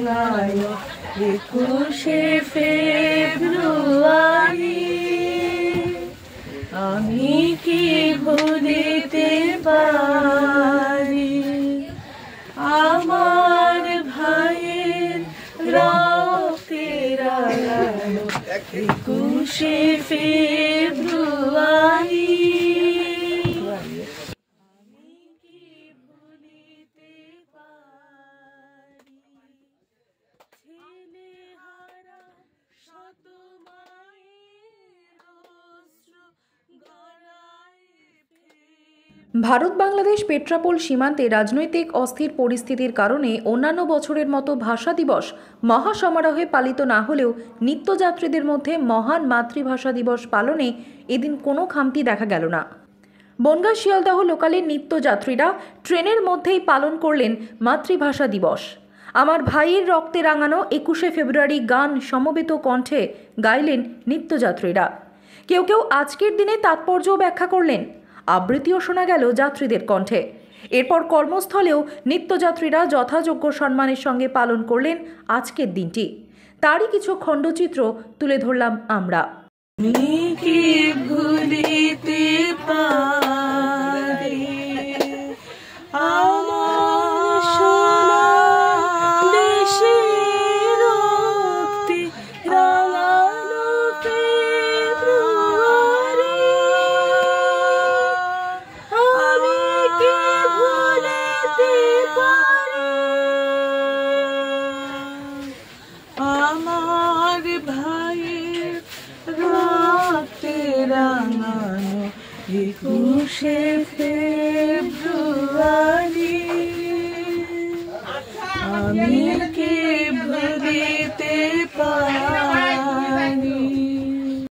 রাঙানো 21শে ফেব্রুয়ারি। আমি কি ভুলিতে পারি আমার ভাইয়ের রক্তে রাঙানো 21শে ফেব্রুয়ারি। ভারত বাংলাদেশ পেট্রাপোল সীমান্তে রাজনৈতিক অস্থির পরিস্থিতির কারণে অন্যান্য বছরের মতো ভাষা দিবস মহাসমারোহে পালিত না হলেও নিত্যযাত্রীদের মধ্যে মহান মাতৃভাষা দিবস পালনে এদিন কোনো খামতি দেখা গেল না। বনগাঁ শিয়ালদহ লোকালের নিত্যযাত্রীরা ট্রেনের মধ্যেই পালন করলেন মাতৃভাষা দিবস। আমার ভাইয়ের রক্তে রাঙানো 21শে ফেব্রুয়ারি গান সমবেত কণ্ঠে গাইলেন নিত্যযাত্রীরা। কেউ কেউ আজকের দিনে তাৎপর্যও ব্যাখ্যা করলেন। আবৃত্তিও শোনা গেল যাত্রীদের কণ্ঠে। এরপর কর্মস্থলেও নিত্যযাত্রীরা যথাযোগ্য সম্মানের সঙ্গে পালন করলেন আজকের দিনটি। তারই কিছু খণ্ডচিত্র তুলে ধরলাম আমরা। আমার ভাইয়ের রক্তে রাঙানো 21শে ফেব্রুয়ারি। আমি